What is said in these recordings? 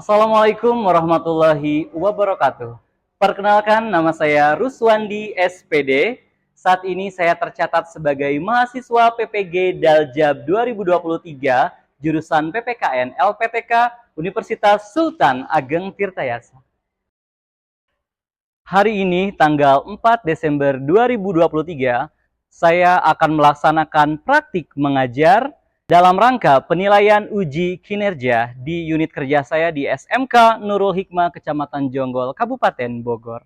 Assalamualaikum warahmatullahi wabarakatuh. Perkenalkan, nama saya Ruswandi SPD. Saat ini saya tercatat sebagai mahasiswa PPG Daljab 2023, jurusan PPKN LPTK Universitas Sultan Ageng Tirtayasa. Hari ini, tanggal 4 Desember 2023, saya akan melaksanakan praktik mengajar dalam rangka penilaian uji kinerja di unit kerja saya di SMK Nurul Hikmah, Kecamatan Jonggol, Kabupaten Bogor.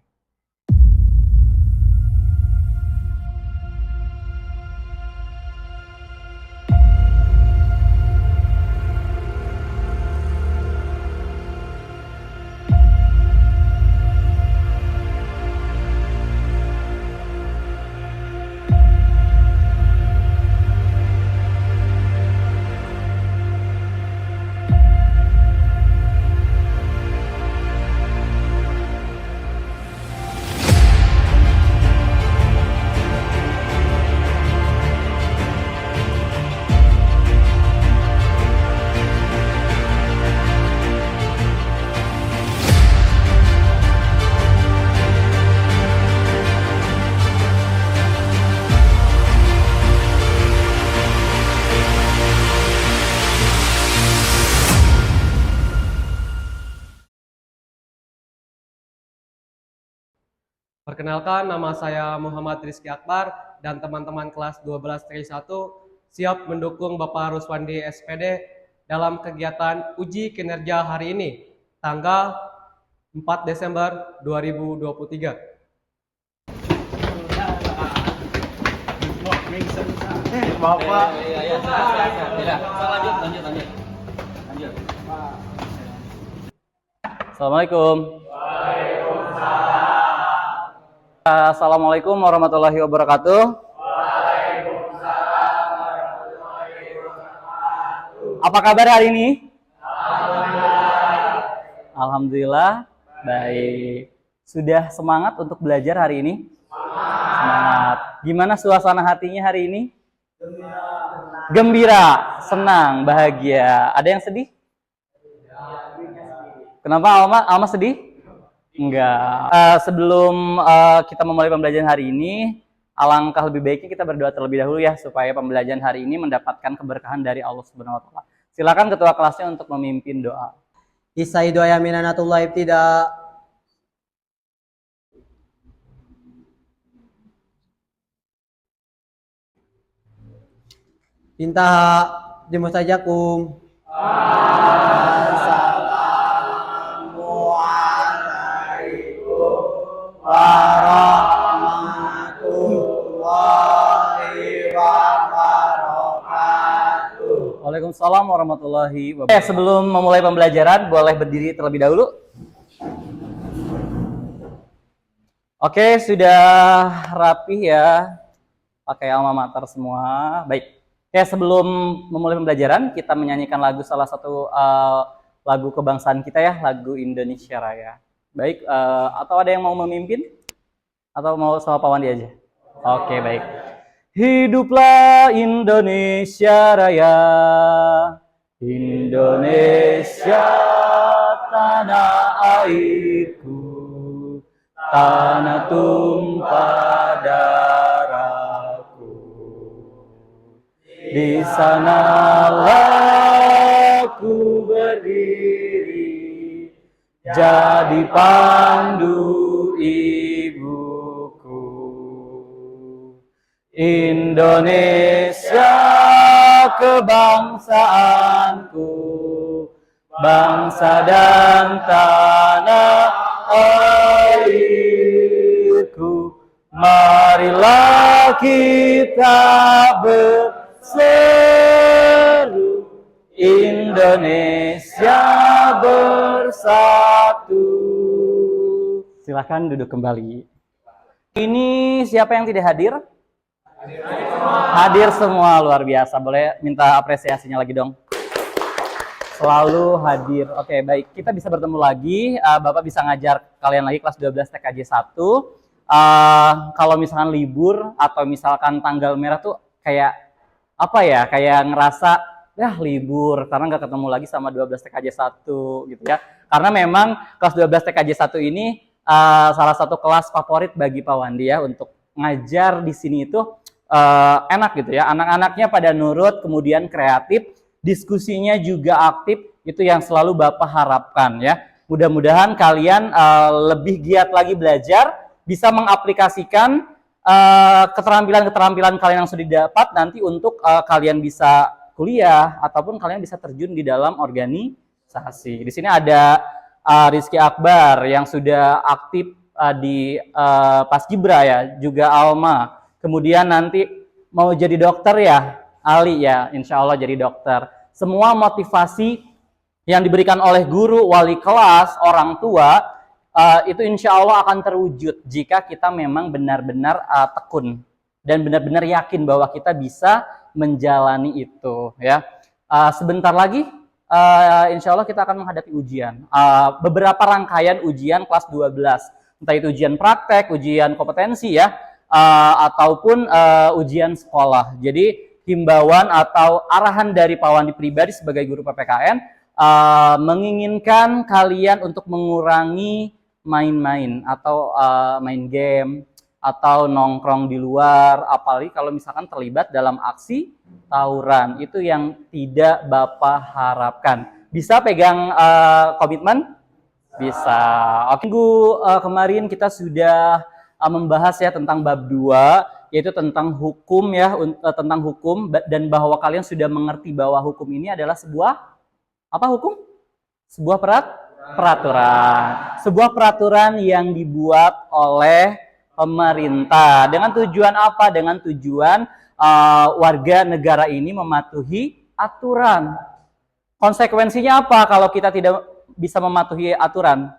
Perkenalkan, nama saya Muhammad Rizky Akbar dan teman-teman kelas 12-1 siap mendukung Bapak Ruswandi SPD dalam kegiatan uji kinerja hari ini, tanggal 4 Desember 2023. Bapak. Assalamualaikum. Assalamualaikum warahmatullahi wabarakatuh. Apa kabar hari ini? Alhamdulillah, baik. Sudah semangat untuk belajar hari ini? Semangat. Gimana suasana hatinya hari ini? Gembira, senang, bahagia. Ada yang sedih? Kenapa Alma sedih? Enggak. Sebelum kita memulai pembelajaran hari ini, alangkah lebih baiknya kita berdoa terlebih dahulu ya, supaya pembelajaran hari ini mendapatkan keberkahan dari Allah Subhanahu wa taala. Silakan ketua kelasnya untuk memimpin doa. Isai doa yaminanatullah ibtida. Intaha dimustajakum. Waalaikumsalam warahmatullahi wabarakatuh. Sebelum memulai pembelajaran, boleh berdiri terlebih dahulu. Oke, sudah rapi ya, pakai alma mater semua. Baik. Oke, sebelum memulai pembelajaran, kita menyanyikan lagu salah satu lagu kebangsaan kita ya, lagu Indonesia Raya. Baik, atau ada yang mau memimpin? Atau mau sama Pak Wandi aja? Oke, baik. Hiduplah Indonesia Raya, Indonesia tanah airku, tanah tumpah darahku. Di sanalah ku berdiri, jadi pandu ibuku. Indonesia kebangsaanku, bangsa dan tanah airku. Marilah kita berseru, Indonesia bersatu. Silakan duduk kembali. Ini siapa yang tidak hadir? Hadir semua, luar biasa. Boleh minta apresiasinya lagi dong. Selalu hadir. Oke, baik. Kita bisa bertemu lagi. Bapak bisa ngajar kalian lagi kelas 12 TKJ 1. Kalau misalkan libur atau misalkan tanggal merah tuh kayak apa ya? Kayak ngerasa ya libur karena nggak ketemu lagi sama 12 TKJ 1 gitu ya. Karena memang kelas 12 TKJ 1 ini salah satu kelas favorit bagi Pak Wandi ya, untuk ngajar di sini itu enak gitu ya. Anak-anaknya pada nurut, kemudian kreatif, diskusinya juga aktif, itu yang selalu Bapak harapkan ya. Mudah-mudahan kalian lebih giat lagi belajar, bisa mengaplikasikan keterampilan-keterampilan kalian yang sudah didapat nanti untuk kalian bisa kuliah ataupun kalian bisa terjun di dalam organisasi. Di sini ada Rizky Akbar yang sudah aktif di Paskibra ya, juga Alma. Kemudian nanti mau jadi dokter ya, Ali ya, insya Allah jadi dokter. Semua motivasi yang diberikan oleh guru, wali kelas, orang tua, itu insya Allah akan terwujud jika kita memang benar-benar tekun dan benar-benar yakin bahwa kita bisa menjalani itu ya. Sebentar lagi insya Allah kita akan menghadapi ujian, beberapa rangkaian ujian kelas 12, entah itu ujian praktek, ujian kompetensi ya, ataupun ujian sekolah. Jadi himbauan atau arahan dari Pak Wandi pribadi sebagai guru PPKN menginginkan kalian untuk mengurangi main-main atau main game atau nongkrong di luar, apalagi kalau misalkan terlibat dalam aksi tawuran, itu yang tidak Bapak harapkan. Bisa pegang komitmen? Bisa. Oke, minggu kemarin kita sudah membahas ya tentang bab 2, yaitu tentang hukum ya, tentang hukum, dan bahwa kalian sudah mengerti bahwa hukum ini adalah sebuah apa hukum? Sebuah peraturan. Sebuah peraturan yang dibuat oleh pemerintah. Dengan tujuan apa? Dengan tujuan warga negara ini mematuhi aturan. Konsekuensinya apa kalau kita tidak bisa mematuhi aturan?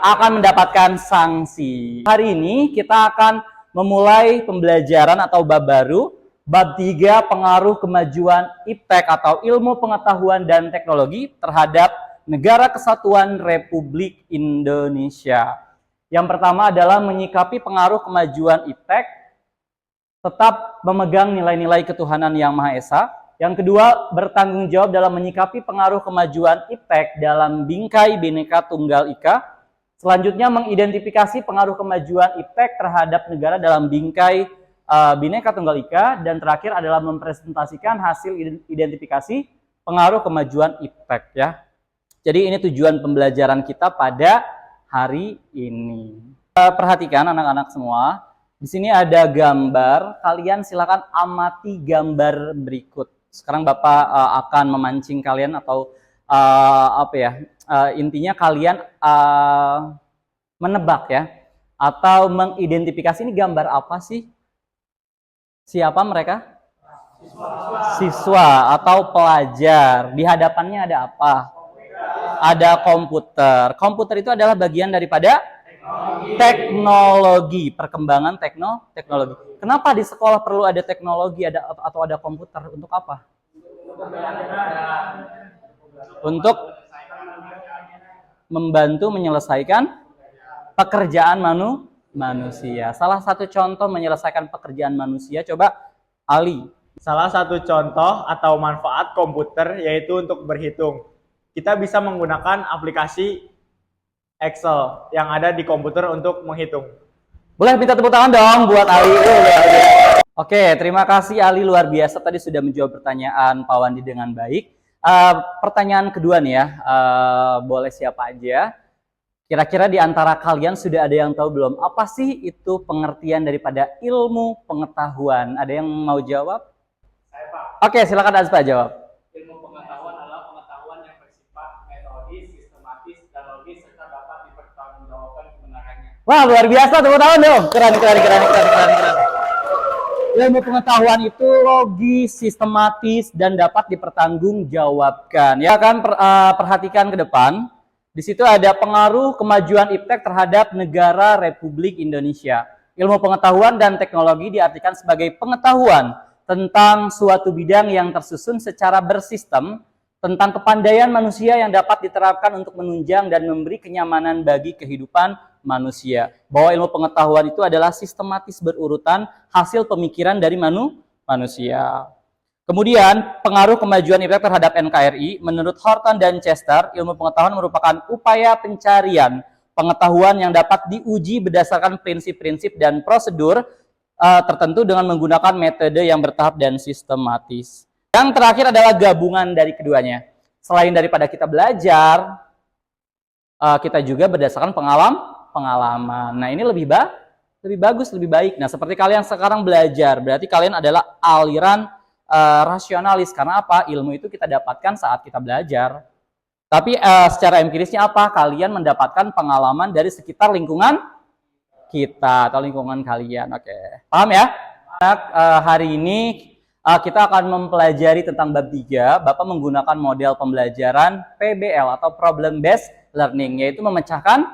Akan mendapatkan sanksi. Hari ini kita akan memulai pembelajaran atau bab baru, bab 3, pengaruh kemajuan iptek atau ilmu pengetahuan dan teknologi terhadap Negara Kesatuan Republik Indonesia. Yang pertama adalah menyikapi pengaruh kemajuan iptek, tetap memegang nilai-nilai ketuhanan Yang Maha Esa. Yang kedua, bertanggung jawab dalam menyikapi pengaruh kemajuan iptek dalam bingkai Bhinneka Tunggal Ika. Selanjutnya, mengidentifikasi pengaruh kemajuan iptek terhadap negara dalam bingkai Bhinneka Tunggal Ika. Dan terakhir adalah mempresentasikan hasil identifikasi pengaruh kemajuan iptek ya. Jadi ini tujuan pembelajaran kita pada hari ini. Perhatikan anak-anak semua, di sini ada gambar. Kalian silakan amati gambar berikut. Sekarang Bapak akan memancing kalian atau intinya kalian menebak ya, atau mengidentifikasi ini gambar apa sih? Siapa mereka? Siswa atau pelajar. Di hadapannya ada apa? Ada komputer. Komputer itu adalah bagian daripada teknologi, perkembangan teknologi. Kenapa di sekolah perlu ada teknologi atau ada komputer? Untuk apa? Untuk membantu menyelesaikan pekerjaan manusia. Salah satu contoh menyelesaikan pekerjaan manusia, coba Ali. Salah satu contoh atau manfaat komputer yaitu untuk berhitung. Kita bisa menggunakan aplikasi Excel yang ada di komputer untuk menghitung. Boleh minta tepuk tangan dong buat Ali. Oke, terima kasih Ali, luar biasa tadi sudah menjawab pertanyaan Pak Wandi dengan baik. Pertanyaan kedua nih ya, boleh siapa aja. Kira-kira di antara kalian sudah ada yang tahu belum? Apa sih itu pengertian daripada ilmu pengetahuan? Ada yang mau jawab? Saya, Pak. Oke, silakan Azpa jawab. Ilmu pengetahuan adalah pengetahuan yang bersifat metodis, sistematis, dan logis serta dapat dipertanggungjawabkan kebenarannya. Wah, luar biasa, tepuk tangan dong. Keren. Ilmu pengetahuan itu logis, sistematis, dan dapat dipertanggungjawabkan. Ya kan, perhatikan ke depan. Di situ ada pengaruh kemajuan iptek terhadap negara Republik Indonesia. Ilmu pengetahuan dan teknologi diartikan sebagai pengetahuan tentang suatu bidang yang tersusun secara bersistem, tentang kepandaian manusia yang dapat diterapkan untuk menunjang dan memberi kenyamanan bagi kehidupan manusia. Bahwa ilmu pengetahuan itu adalah sistematis berurutan hasil pemikiran dari manusia. Kemudian, pengaruh kemajuan IPTEK terhadap NKRI, menurut Horton dan Chester, ilmu pengetahuan merupakan upaya pencarian pengetahuan yang dapat diuji berdasarkan prinsip-prinsip dan prosedur tertentu dengan menggunakan metode yang bertahap dan sistematis. Yang terakhir adalah gabungan dari keduanya. Selain daripada kita belajar, kita juga berdasarkan pengalaman. Nah, ini lebih bagus, lebih baik. Nah, seperti kalian sekarang belajar, berarti kalian adalah aliran rasionalis. Karena apa? Ilmu itu kita dapatkan saat kita belajar. Tapi secara empirisnya apa? Kalian mendapatkan pengalaman dari sekitar lingkungan kita atau lingkungan kalian. Oke, paham ya? Hari ini kita akan mempelajari tentang bab 3. Bapak menggunakan model pembelajaran PBL atau Problem Based Learning, yaitu memecahkan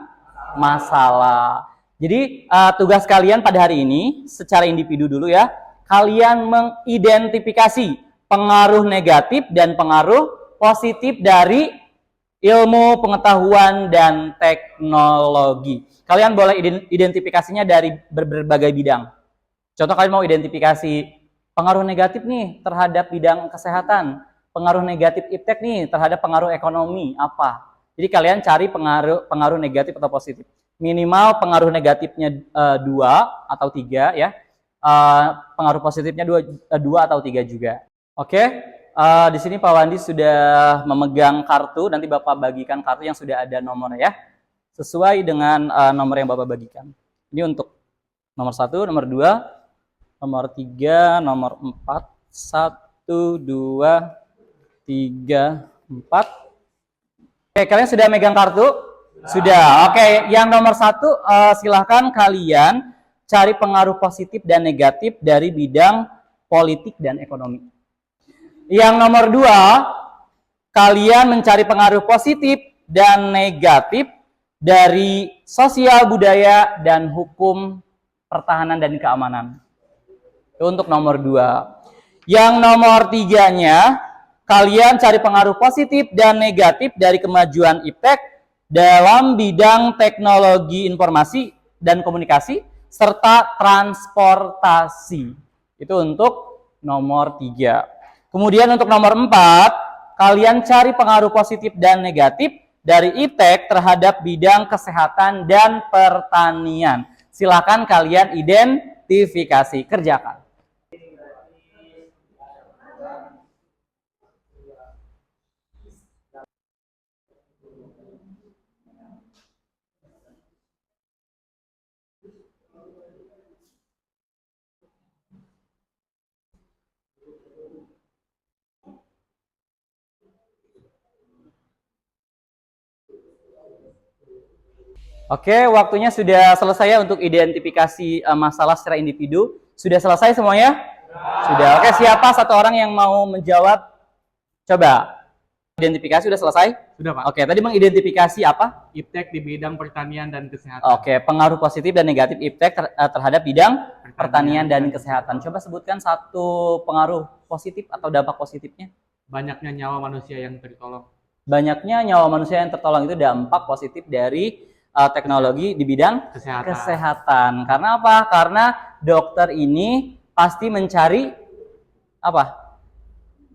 masalah. Jadi tugas kalian pada hari ini secara individu dulu ya. Kalian mengidentifikasi pengaruh negatif dan pengaruh positif dari ilmu pengetahuan dan teknologi. Kalian boleh identifikasinya dari berbagai bidang. Contoh, kalian mau identifikasi pengaruh negatif nih terhadap bidang kesehatan, pengaruh negatif IPTEK nih terhadap pengaruh ekonomi, apa? Jadi kalian cari pengaruh negatif atau positif. Minimal pengaruh negatifnya 2 atau 3 ya. Pengaruh positifnya 2 atau 3 juga. Oke, di sini Pak Wandi sudah memegang kartu. Nanti Bapak bagikan kartu yang sudah ada nomornya ya, sesuai dengan nomor yang Bapak bagikan. Ini untuk nomor 1, nomor 2, nomor 3, nomor 4, 1, 2, 3, 4. Oke, kalian sudah megang kartu? Sudah. Oke, yang nomor 1 silahkan kalian cari pengaruh positif dan negatif dari bidang politik dan ekonomi. Yang nomor 2, kalian mencari pengaruh positif dan negatif dari sosial budaya dan hukum pertahanan dan keamanan. Itu untuk nomor 2. Yang nomor 3-nya, kalian cari pengaruh positif dan negatif dari kemajuan IPTEK dalam bidang teknologi informasi dan komunikasi serta transportasi. Itu untuk nomor 3. Kemudian untuk nomor 4, kalian cari pengaruh positif dan negatif dari IPTEK terhadap bidang kesehatan dan pertanian. Silakan kalian identifikasi, kerjakan. Oke, waktunya sudah selesai ya untuk identifikasi masalah secara individu. Sudah selesai semuanya? Sudah. Oke, siapa satu orang yang mau menjawab? Coba. Identifikasi sudah selesai? Sudah, Pak. Oke, tadi mengidentifikasi apa? IPTEK di bidang pertanian dan kesehatan. Oke, pengaruh positif dan negatif IPTEK terhadap bidang pertanian dan kesehatan. Coba sebutkan satu pengaruh positif atau dampak positifnya. Banyaknya nyawa manusia yang tertolong. Banyaknya nyawa manusia yang tertolong itu dampak positif dari teknologi di bidang kesehatan. Karena apa? Karena dokter ini pasti mencari apa?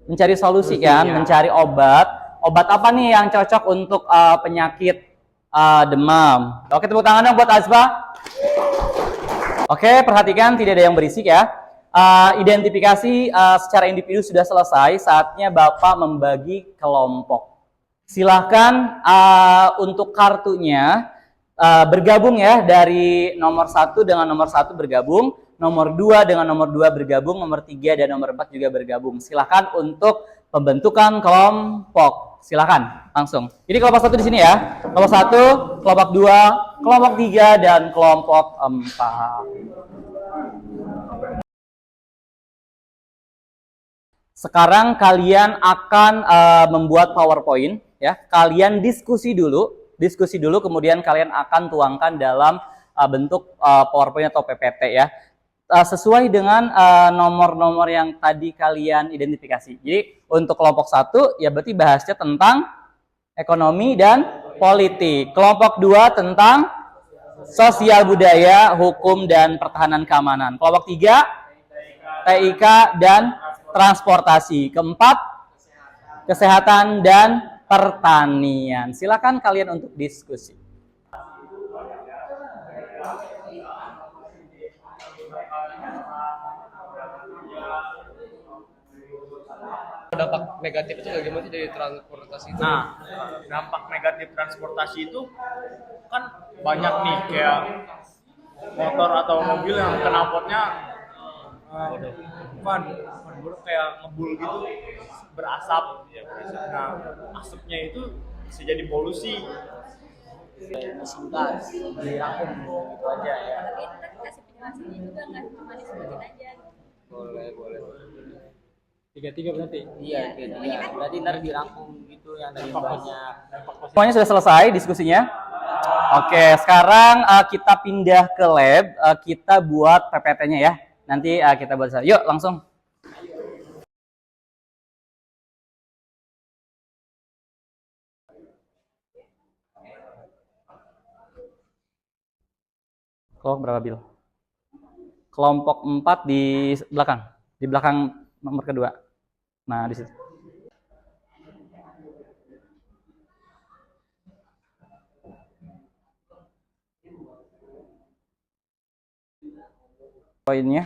Mencari solusi kan, ya. Mencari obat. Obat apa nih yang cocok untuk penyakit demam? Oke, tepuk tangan dong buat Azba. Oke, perhatikan tidak ada yang berisik ya. Identifikasi secara individu sudah selesai. Saatnya Bapak membagi kelompok. Silahkan untuk kartunya bergabung ya, dari nomor 1 dengan nomor 1 bergabung, nomor 2 dengan nomor 2 bergabung, nomor 3 dan nomor 4 juga bergabung. Silahkan untuk pembentukan kelompok. Silahkan langsung. Jadi kelompok 1 di sini ya. Kelompok 1, kelompok 2, kelompok 3 dan kelompok 4. Sekarang kalian akan membuat PowerPoint ya. Kalian diskusi dulu, kemudian kalian akan tuangkan dalam bentuk PowerPoint atau PPT ya. Sesuai dengan nomor-nomor yang tadi kalian identifikasi. Jadi untuk kelompok 1 ya berarti bahasnya tentang ekonomi dan politik. Kelompok 2 tentang sosial budaya, hukum dan pertahanan keamanan. Kelompok 3 TIK dan transportasi. Keempat, kesehatan dan pertanian. Silakan kalian untuk diskusi. Dampak negatif itu bagaimana sih dari transportasi itu? Nah, dampak negatif transportasi itu kan banyak nih, kayak motor atau mobil yang knalpotnya bukan buruk, kayak ngebul gitu, berasap. Nah, asapnya itu bisa jadi polusi. Mesin gas dirangkum gitu aja ya. Tapi kita kasih penjelasannya juga nggak cuma disebutin aja. Boleh. Tiga berarti. Iya, berarti ntar dirangkum gitu yang tadi banyak. Semuanya sudah selesai diskusinya? Oke, sekarang kita pindah ke lab, kita buat PPT-nya ya. Nanti kita buat. Yuk, langsung. Kelompok berapa, Bil? Kelompok 4 di belakang nomor kedua. Nah, di situ. Poinnya.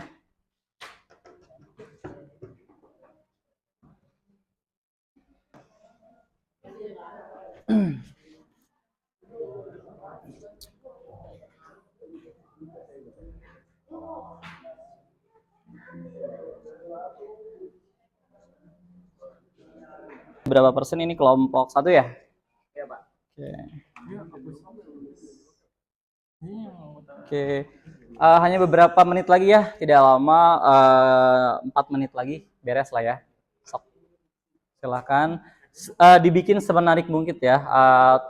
Berapa persen ini kelompok 1 ya? Iya, Pak. Oke. Hanya beberapa menit lagi ya, tidak lama, 4 menit lagi beres lah ya. Sok. Silahkan dibikin semenarik mungkin ya,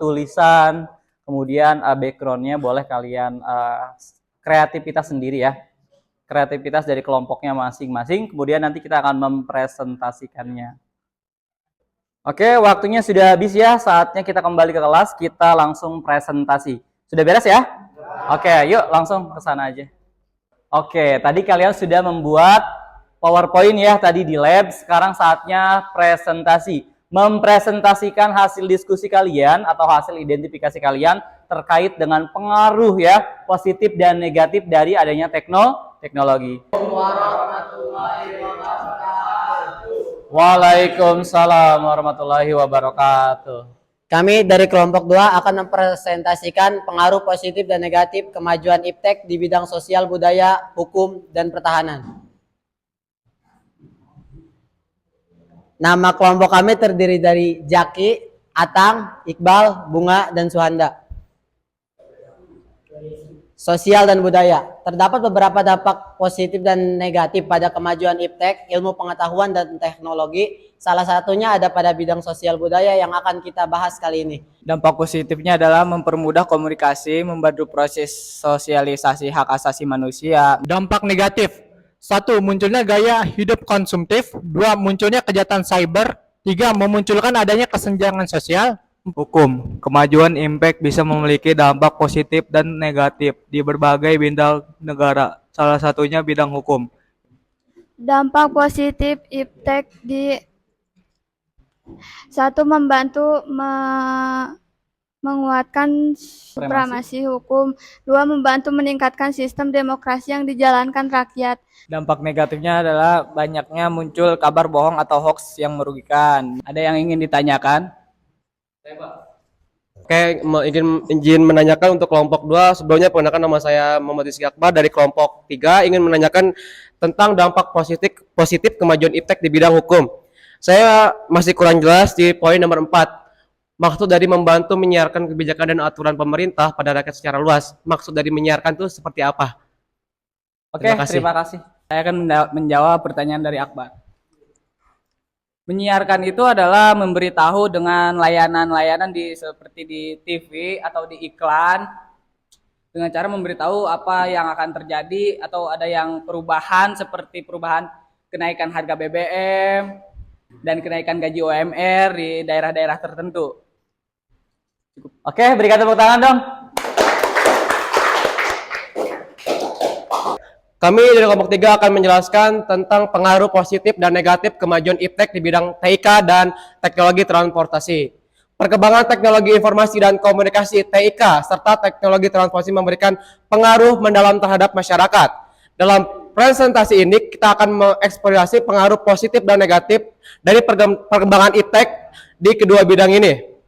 tulisan, kemudian background-nya boleh kalian kreativitas sendiri ya. Kreativitas dari kelompoknya masing-masing, kemudian nanti kita akan mempresentasikannya. Oke, waktunya sudah habis ya, saatnya kita kembali ke kelas, kita langsung presentasi. Sudah beres ya? Oke, yuk langsung ke sana aja. Oke, tadi kalian sudah membuat PowerPoint ya tadi di lab, sekarang saatnya presentasi. Mempresentasikan hasil diskusi kalian atau hasil identifikasi kalian terkait dengan pengaruh ya, positif dan negatif dari adanya teknologi. Waalaikumsalam warahmatullahi wabarakatuh. Kami dari kelompok 2 akan mempresentasikan pengaruh positif dan negatif kemajuan iptek di bidang sosial, budaya, hukum, dan pertahanan. Nama kelompok kami terdiri dari Jaki, Atang, Iqbal, Bunga, dan Suhanda. Sosial dan budaya. Terdapat beberapa dampak positif dan negatif pada kemajuan iptek, ilmu pengetahuan dan teknologi. Salah satunya ada pada bidang sosial budaya yang akan kita bahas kali ini. Dampak positifnya adalah mempermudah komunikasi, membantu proses sosialisasi hak asasi manusia. Dampak negatif: 1. Munculnya gaya hidup konsumtif. 2. Munculnya kejahatan cyber. 3. Memunculkan adanya kesenjangan sosial. Hukum. Kemajuan impact bisa memiliki dampak positif dan negatif di berbagai bidang negara, salah satunya bidang hukum. Dampak positif iptek di 1. Membantu menguatkan supremasi hukum. 2. Membantu meningkatkan sistem demokrasi yang dijalankan rakyat. Dampak negatifnya adalah banyaknya muncul kabar bohong atau hoax yang merugikan. Ada yang ingin ditanyakan? Oke, izin menanyakan untuk kelompok 2. Sebelumnya perkenalkan, nama saya Muhammad Rizky Akbar dari kelompok 3, ingin menanyakan tentang dampak positif kemajuan iptek di bidang hukum. Saya masih kurang jelas di poin nomor 4. Maksud dari membantu menyiarkan kebijakan dan aturan pemerintah pada rakyat secara luas. Maksud dari menyiarkan itu seperti apa? Oke, terima kasih. Saya akan menjawab pertanyaan dari Akbar. Menyiarkan itu adalah memberitahu dengan layanan-layanan seperti di TV atau di iklan, dengan cara memberitahu apa yang akan terjadi atau ada yang perubahan seperti perubahan kenaikan harga BBM dan kenaikan gaji UMR di daerah-daerah tertentu. Oke, berikan tepuk tangan dong. Kami dari kelompok 3 akan menjelaskan tentang pengaruh positif dan negatif kemajuan iptek di bidang TIK dan teknologi transportasi. Perkembangan teknologi informasi dan komunikasi TIK serta teknologi transportasi memberikan pengaruh mendalam terhadap masyarakat. Dalam presentasi ini kita akan mengeksplorasi pengaruh positif dan negatif dari perkembangan iptek di kedua bidang ini.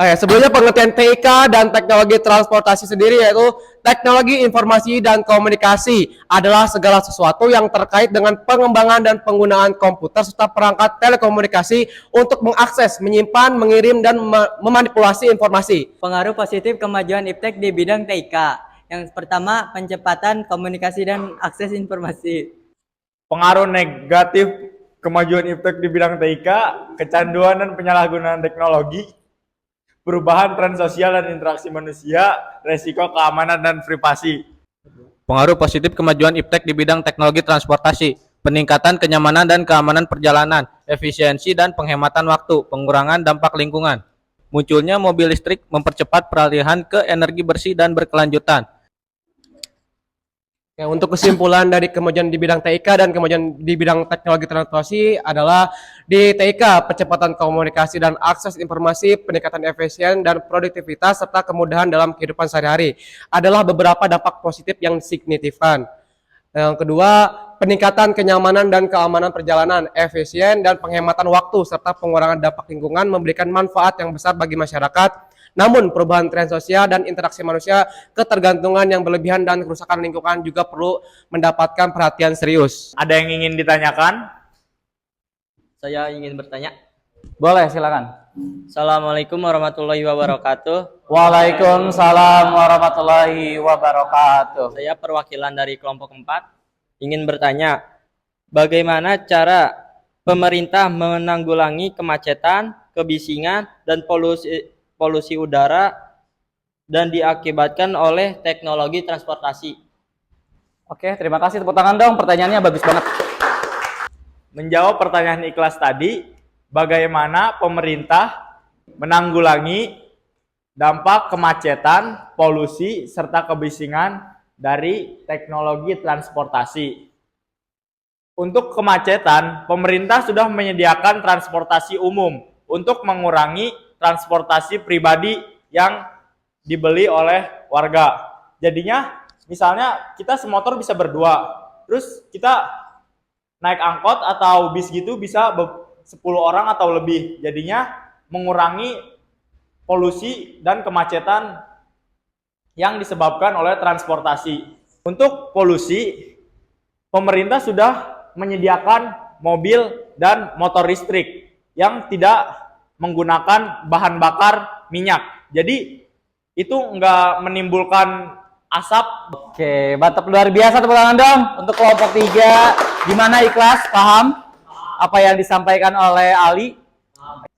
Sebelumnya pengertian TIK dan teknologi transportasi sendiri yaitu teknologi informasi dan komunikasi adalah segala sesuatu yang terkait dengan pengembangan dan penggunaan komputer serta perangkat telekomunikasi untuk mengakses, menyimpan, mengirim, dan memanipulasi informasi. Pengaruh positif kemajuan iptek di bidang TIK. Yang pertama, pencepatan komunikasi dan akses informasi. Pengaruh negatif kemajuan iptek di bidang TIK, kecanduan dan penyalahgunaan teknologi, perubahan tren sosial dan interaksi manusia, resiko keamanan dan privasi. Pengaruh positif kemajuan iptek di bidang teknologi transportasi, peningkatan kenyamanan dan keamanan perjalanan, efisiensi dan penghematan waktu, pengurangan dampak lingkungan. Munculnya mobil listrik mempercepat peralihan ke energi bersih dan berkelanjutan. Untuk kesimpulan dari kemajuan di bidang TIK dan kemajuan di bidang teknologi transportasi adalah di TIK percepatan komunikasi dan akses informasi, peningkatan efisien dan produktivitas serta kemudahan dalam kehidupan sehari-hari adalah beberapa dampak positif yang signifikan. Yang kedua, peningkatan kenyamanan dan keamanan perjalanan, efisien dan penghematan waktu serta pengurangan dampak lingkungan memberikan manfaat yang besar bagi masyarakat. Namun perubahan tren sosial dan interaksi manusia, ketergantungan yang berlebihan dan kerusakan lingkungan juga perlu mendapatkan perhatian serius. Ada yang ingin ditanyakan? Saya ingin bertanya. Boleh, silakan. Assalamualaikum warahmatullahi wabarakatuh. Waalaikumsalam warahmatullahi wabarakatuh. Saya perwakilan dari kelompok 4 ingin bertanya, bagaimana cara pemerintah menanggulangi kemacetan, kebisingan, dan polusi udara dan diakibatkan oleh teknologi transportasi. Oke, terima kasih. Tepuk tangan dong, pertanyaannya bagus banget. Menjawab pertanyaan ikhlas tadi, bagaimana pemerintah menanggulangi dampak kemacetan, polusi, serta kebisingan dari teknologi transportasi. Untuk kemacetan, pemerintah sudah menyediakan transportasi umum untuk mengurangi transportasi pribadi yang dibeli oleh warga. Jadinya misalnya kita semotor bisa berdua, terus kita naik angkot atau bis gitu bisa 10 orang atau lebih. Jadinya mengurangi polusi dan kemacetan yang disebabkan oleh transportasi. Untuk polusi, pemerintah sudah menyediakan mobil dan motor listrik yang tidak menggunakan bahan bakar minyak. Jadi itu nggak menimbulkan asap. Oke, mantap, luar biasa, tepuk tangan dong untuk kelompok 3. Gimana, ikhlas? Paham apa yang disampaikan oleh Ali?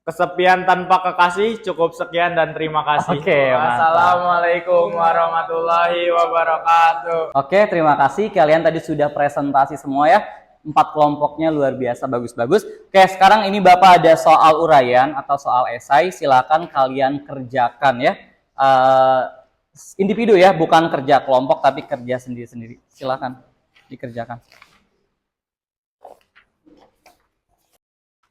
Kesepian tanpa kekasih, cukup sekian dan terima kasih. Oke, mantap. Assalamualaikum warahmatullahi wabarakatuh. Oke, terima kasih. Kalian tadi sudah presentasi semua ya. 4 kelompoknya luar biasa, bagus-bagus. Oke, sekarang ini Bapak ada soal uraian atau soal esai. Silakan kalian kerjakan ya. Individu ya, bukan kerja kelompok tapi kerja sendiri-sendiri. Silakan dikerjakan.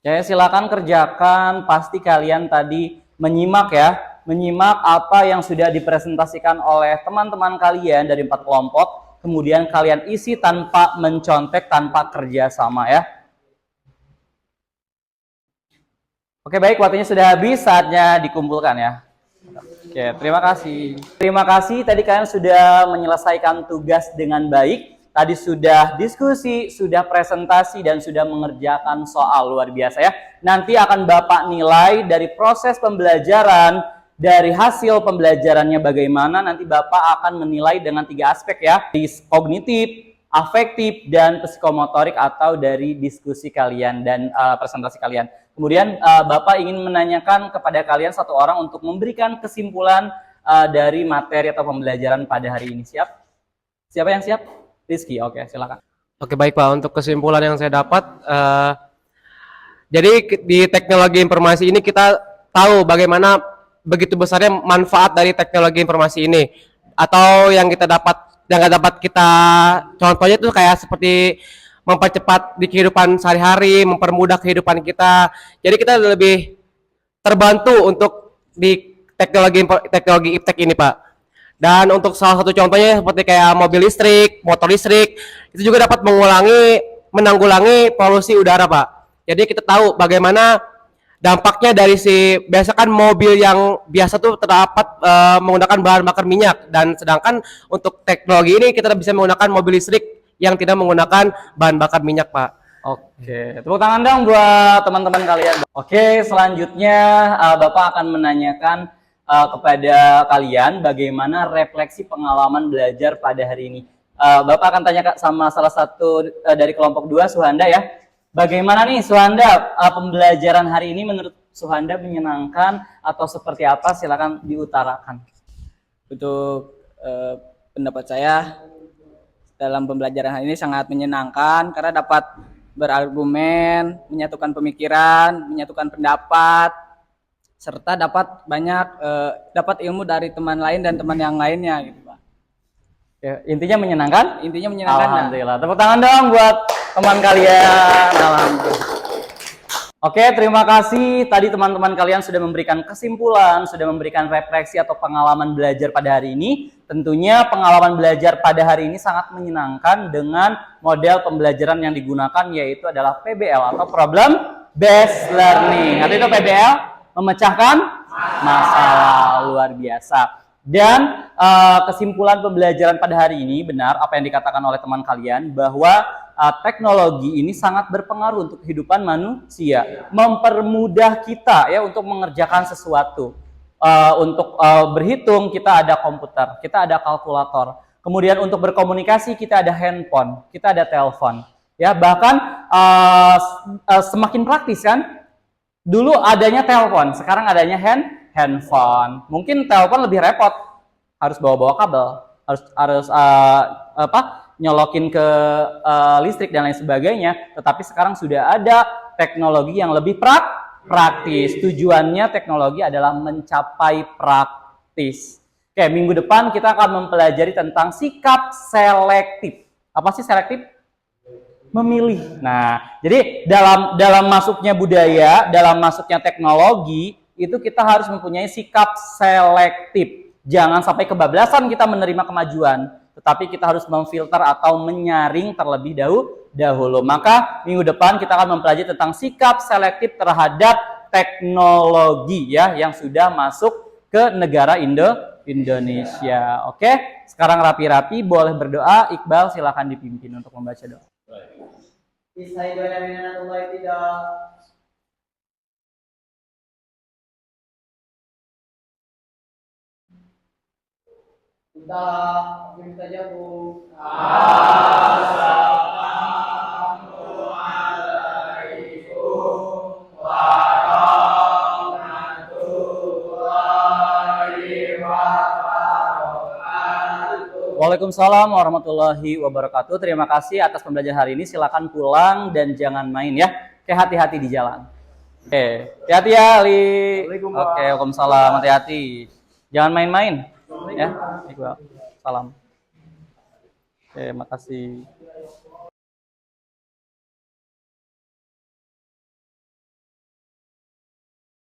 Ya, silakan kerjakan. Pasti kalian tadi menyimak ya, menyimak apa yang sudah dipresentasikan oleh teman-teman kalian dari 4 kelompok. Kemudian kalian isi tanpa mencontek, tanpa kerja sama ya. Oke, baik, waktunya sudah habis, saatnya dikumpulkan ya. Oke, terima kasih. Terima kasih, tadi kalian sudah menyelesaikan tugas dengan baik. Tadi sudah diskusi, sudah presentasi, dan sudah mengerjakan soal, luar biasa ya. Nanti akan Bapak nilai dari proses pembelajaran, dari hasil pembelajarannya bagaimana, nanti Bapak akan menilai dengan 3 aspek ya. Kognitif, afektif, dan psikomotorik atau dari diskusi kalian dan presentasi kalian. Kemudian Bapak ingin menanyakan kepada kalian 1 orang untuk memberikan kesimpulan dari materi atau pembelajaran pada hari ini. Siap? Siapa yang siap? Rizky, oke, silakan. Oke, baik Pak, untuk kesimpulan yang saya dapat, jadi di teknologi informasi ini kita tahu bagaimana begitu besarnya manfaat dari teknologi informasi ini, atau yang kita dapat yang nggak dapat kita contohnya tuh kayak seperti mempercepat di kehidupan sehari-hari, mempermudah kehidupan kita. Jadi kita lebih terbantu untuk di teknologi iptek ini, Pak. Dan untuk salah satu contohnya seperti kayak mobil listrik, motor listrik, itu juga dapat menanggulangi polusi udara, Pak. Jadi kita tahu bagaimana dampaknya dari biasa kan mobil yang biasa tuh terdapat menggunakan bahan bakar minyak, dan sedangkan untuk teknologi ini kita bisa menggunakan mobil listrik yang tidak menggunakan bahan bakar minyak, Pak. Oke, tepuk tangan dong buat teman-teman kalian. Oke, selanjutnya Bapak akan menanyakan kepada kalian bagaimana refleksi pengalaman belajar pada hari ini. Bapak akan tanya sama salah satu dari kelompok 2, Suhanda ya. Bagaimana nih Suhanda, pembelajaran hari ini menurut Suhanda menyenangkan atau seperti apa? Silakan diutarakan. Untuk pendapat saya dalam pembelajaran hari ini sangat menyenangkan karena dapat berargumen, menyatukan pemikiran, menyatukan pendapat, serta dapat dapat ilmu dari teman lain dan teman yang lainnya gitu, Pak. Ya, intinya menyenangkan? Intinya menyenangkan. Alhamdulillah. Tepuk tangan dong buat teman kalian. Alhamdulillah. Oke, terima kasih. Tadi teman-teman kalian sudah memberikan kesimpulan, sudah memberikan refleksi atau pengalaman belajar pada hari ini. Tentunya pengalaman belajar pada hari ini sangat menyenangkan dengan model pembelajaran yang digunakan, yaitu adalah PBL atau Problem Based Learning. Atau itu PBL, memecahkan masalah, luar biasa. Dan kesimpulan pembelajaran pada hari ini benar apa yang dikatakan oleh teman kalian, bahwa teknologi ini sangat berpengaruh untuk kehidupan manusia, mempermudah kita ya untuk mengerjakan sesuatu. Untuk berhitung kita ada komputer, kita ada kalkulator. Kemudian untuk berkomunikasi kita ada handphone, kita ada telepon. Ya, bahkan semakin praktis kan? Dulu adanya telepon, sekarang adanya handphone. Mungkin telepon lebih repot, harus bawa-bawa kabel, harus nyolokin ke listrik dan lain sebagainya. Tetapi sekarang sudah ada teknologi yang lebih praktis. Tujuannya teknologi adalah mencapai praktis. Oke, minggu depan kita akan mempelajari tentang sikap selektif. Apa sih selektif? Memilih. Nah, jadi dalam masuknya budaya, dalam masuknya teknologi, itu kita harus mempunyai sikap selektif. Jangan sampai kebablasan kita menerima kemajuan, tetapi kita harus memfilter atau menyaring terlebih dahulu. Maka minggu depan kita akan mempelajari tentang sikap selektif terhadap teknologi ya yang sudah masuk ke negara Indonesia. Oke, sekarang rapi-rapi boleh berdoa. Iqbal silakan dipimpin untuk membaca doa. Waalaikumsalam warahmatullahi wabarakatuh. Terima kasih atas pembelajaran hari ini. Silakan pulang dan jangan main ya. Oke, hati-hati di jalan. Oke, hati-hati ya Ali. Oke, waalaikumsalam, hati-hati. Jangan main-main. Ya, Iqbal. Salam. Oke, makasih.